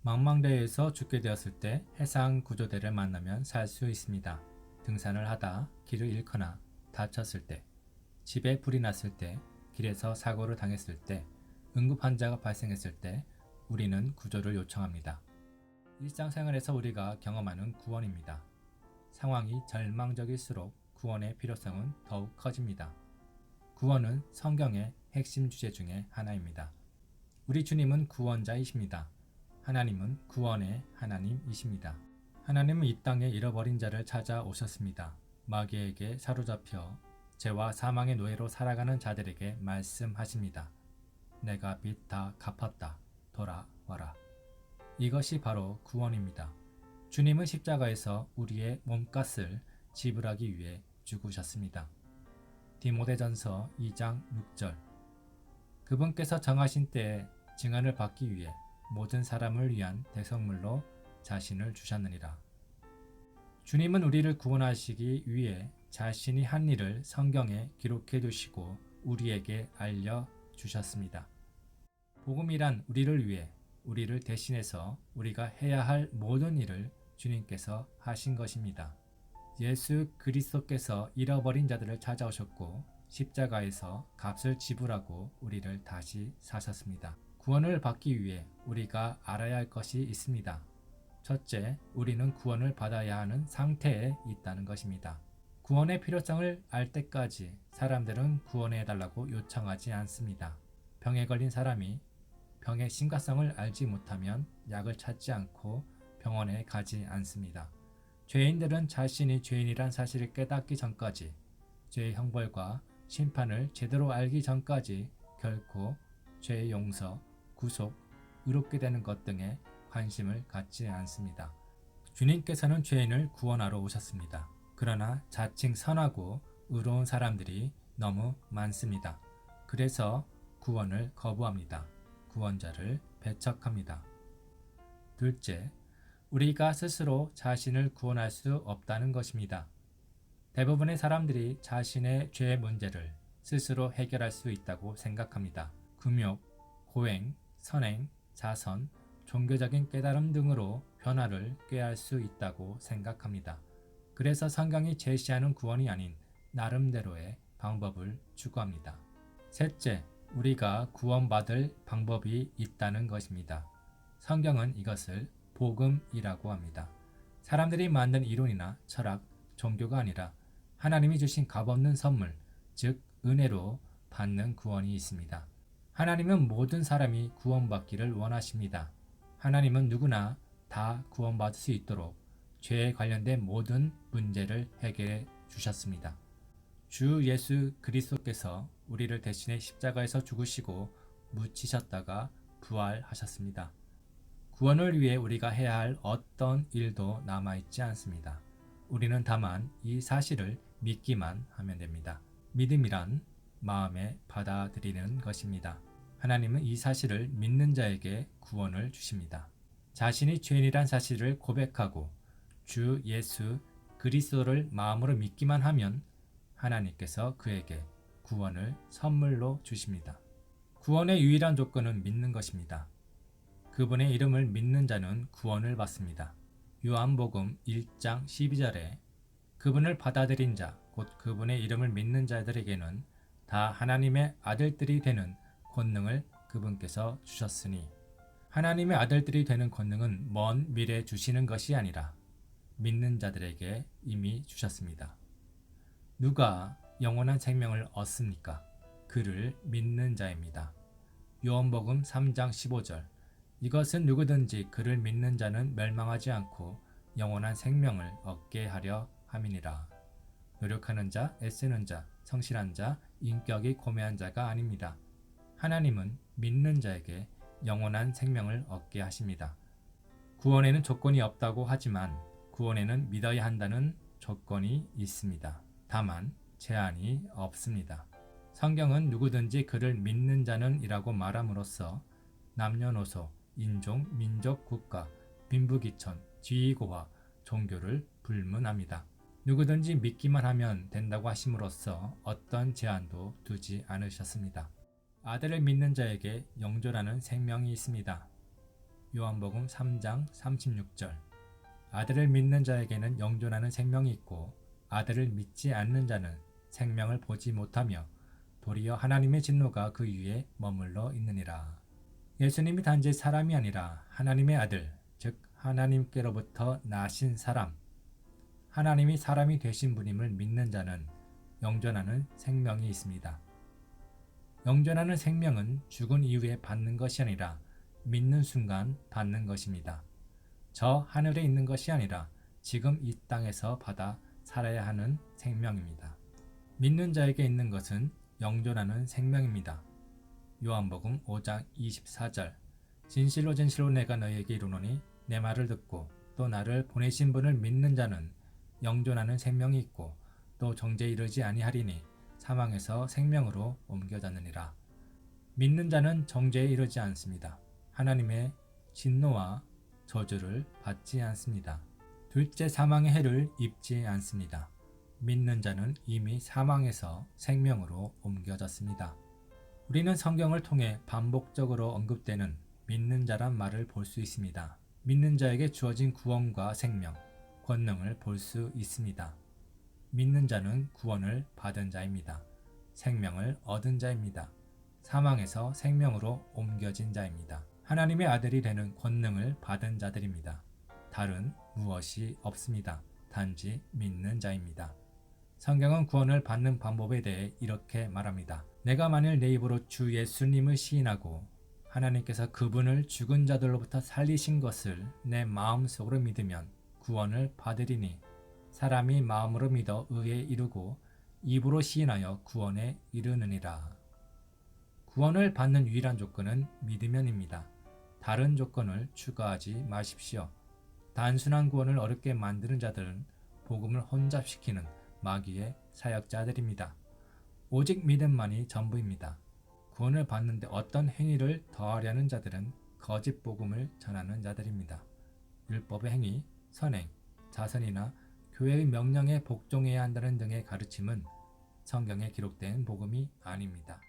망망대해에서 죽게 되었을 때 해상 구조대를 만나면 살 수 있습니다. 등산을 하다 길을 잃거나 다쳤을 때, 집에 불이 났을 때, 길에서 사고를 당했을 때, 응급 환자가 발생했을 때 우리는 구조를 요청합니다. 일상생활에서 우리가 경험하는 구원입니다. 상황이 절망적일수록 구원의 필요성은 더욱 커집니다. 구원은 성경의 핵심 주제 중에 하나입니다. 우리 주님은 구원자이십니다. 하나님은 구원의 하나님이십니다. 하나님은 이 땅에 잃어버린 자를 찾아오셨습니다. 마귀에게 사로잡혀 죄와 사망의 노예로 살아가는 자들에게 말씀하십니다. 내가 빚 다 갚았다. 돌아와라. 이것이 바로 구원입니다. 주님은 십자가에서 우리의 몸값을 지불하기 위해 죽으셨습니다. 디모데전서 2장 6절. 그분께서 정하신 때에 증언을 받기 위해 모든 사람을 위한 대성물로 자신을 주셨느니라. 주님은 우리를 구원하시기 위해 자신이 한 일을 성경에 기록해 두시고 우리에게 알려주셨습니다. 복음이란 우리를 위해, 우리를 대신해서 우리가 해야 할 모든 일을 주님께서 하신 것입니다. 예수 그리스도께서 잃어버린 자들을 찾아오셨고 십자가에서 값을 지불하고 우리를 다시 사셨습니다. 구원을 받기 위해 우리가 알아야 할 것이 있습니다. 첫째, 우리는 구원을 받아야 하는 상태에 있다는 것입니다. 구원의 필요성을 알 때까지 사람들은 구원해달라고 요청하지 않습니다. 병에 걸린 사람이 병의 심각성을 알지 못하면 약을 찾지 않고 병원에 가지 않습니다. 죄인들은 자신이 죄인이란 사실을 깨닫기 전까지, 죄의 형벌과 심판을 제대로 알기 전까지 결코 죄의 용서, 구속, 의롭게 되는 것 등에 관심을 갖지 않습니다. 주님께서는 죄인을 구원하러 오셨습니다. 그러나 자칭 선하고 의로운 사람들이 너무 많습니다. 그래서 구원을 거부합니다. 구원자를 배척합니다. 둘째, 우리가 스스로 자신을 구원할 수 없다는 것입니다. 대부분의 사람들이 자신의 죄의 문제를 스스로 해결할 수 있다고 생각합니다. 금욕, 고행, 선행, 자선, 종교적인 깨달음 등으로 변화를 꾀할 수 있다고 생각합니다. 그래서 성경이 제시하는 구원이 아닌 나름대로의 방법을 추구합니다. 셋째, 우리가 구원받을 방법이 있다는 것입니다. 성경은 이것을 복음이라고 합니다. 사람들이 만든 이론이나 철학, 종교가 아니라 하나님이 주신 값없는 선물, 즉 은혜로 받는 구원이 있습니다. 하나님은 모든 사람이 구원받기를 원하십니다. 하나님은 누구나 다 구원받을 수 있도록 죄에 관련된 모든 문제를 해결해 주셨습니다. 주 예수 그리스도께서 우리를 대신해 십자가에서 죽으시고 묻히셨다가 부활하셨습니다. 구원을 위해 우리가 해야 할 어떤 일도 남아있지 않습니다. 우리는 다만 이 사실을 믿기만 하면 됩니다. 믿음이란 마음에 받아들이는 것입니다. 하나님은 이 사실을 믿는 자에게 구원을 주십니다. 자신이 죄인이란 사실을 고백하고 주 예수 그리스도를 마음으로 믿기만 하면 하나님께서 그에게 구원을 선물로 주십니다. 구원의 유일한 조건은 믿는 것입니다. 그분의 이름을 믿는 자는 구원을 받습니다. 요한복음 1장 12절에 그분을 받아들인 자, 곧 그분의 이름을 믿는 자들에게는 다 하나님의 아들들이 되는 권능을 그분께서 주셨으니, 하나님의 아들들이 되는 권능은 먼 미래에 주시는 것이 아니라 믿는 자들에게 이미 주셨습니다. 누가 영원한 생명을 얻습니까? 그를 믿는 자입니다. 요한복음 3장 15절. 이것은 누구든지 그를 믿는 자는 멸망하지 않고 영원한 생명을 얻게 하려 함이니라. 노력하는 자, 애쓰는 자, 성실한 자, 인격이 고매한 자가 아닙니다. 하나님은 믿는 자에게 영원한 생명을 얻게 하십니다. 구원에는 조건이 없다고 하지만 구원에는 믿어야 한다는 조건이 있습니다. 다만 제한이 없습니다. 성경은 누구든지 그를 믿는 자는 이라고 말함으로써 남녀노소, 인종, 민족, 국가, 빈부귀천, 지위고하, 종교를 불문합니다. 누구든지 믿기만 하면 된다고 하심으로써 어떤 제한도 두지 않으셨습니다. 아들을 믿는 자에게 영존하는 생명이 있습니다. 요한복음 3장 36절. 아들을 믿는 자에게는 영존하는 생명이 있고 아들을 믿지 않는 자는 생명을 보지 못하며 도리어 하나님의 진노가 그 위에 머물러 있느니라. 예수님이 단지 사람이 아니라 하나님의 아들, 즉 하나님께로부터 나신 사람, 하나님이 사람이 되신 분임을 믿는 자는 영존하는 생명이 있습니다. 영존하는 생명은 죽은 이후에 받는 것이 아니라 믿는 순간 받는 것입니다. 저 하늘에 있는 것이 아니라 지금 이 땅에서 받아 살아야 하는 생명입니다. 믿는 자에게 있는 것은 영존하는 생명입니다. 요한복음 5장 24절. 진실로 진실로 내가 너희에게 이르노니 내 말을 듣고 또 나를 보내신 분을 믿는 자는 영존하는 생명이 있고 또 정죄에 이르지 아니하리니 사망에서 생명으로 옮겨졌느니라. 믿는 자는 정죄에 이르지 않습니다. 하나님의 진노와 저주를 받지 않습니다. 둘째 사망의 해를 입지 않습니다. 믿는 자는 이미 사망에서 생명으로 옮겨졌습니다. 우리는 성경을 통해 반복적으로 언급되는 믿는 자란 말을 볼 수 있습니다. 믿는 자에게 주어진 구원과 생명, 권능을 볼 수 있습니다. 믿는 자는 구원을 받은 자입니다. 생명을 얻은 자입니다. 사망에서 생명으로 옮겨진 자입니다. 하나님의 아들이 되는 권능을 받은 자들입니다. 다른 무엇이 없습니다. 단지 믿는 자입니다. 성경은 구원을 받는 방법에 대해 이렇게 말합니다. 내가 만일 내 입으로 주 예수님을 시인하고 하나님께서 그분을 죽은 자들로부터 살리신 것을 내 마음속으로 믿으면 구원을 받으리니 사람이 마음으로 믿어 의에 이르고 입으로 시인하여 구원에 이르느니라. 구원을 받는 유일한 조건은 믿으면입니다. 다른 조건을 추가하지 마십시오. 단순한 구원을 어렵게 만드는 자들은 복음을 혼잡시키는 마귀의 사역자들입니다. 오직 믿음만이 전부입니다. 구원을 받는데 어떤 행위를 더하려는 자들은 거짓 복음을 전하는 자들입니다. 율법의 행위, 선행, 자선이나 교회의 명령에 복종해야 한다는 등의 가르침은 성경에 기록된 복음이 아닙니다.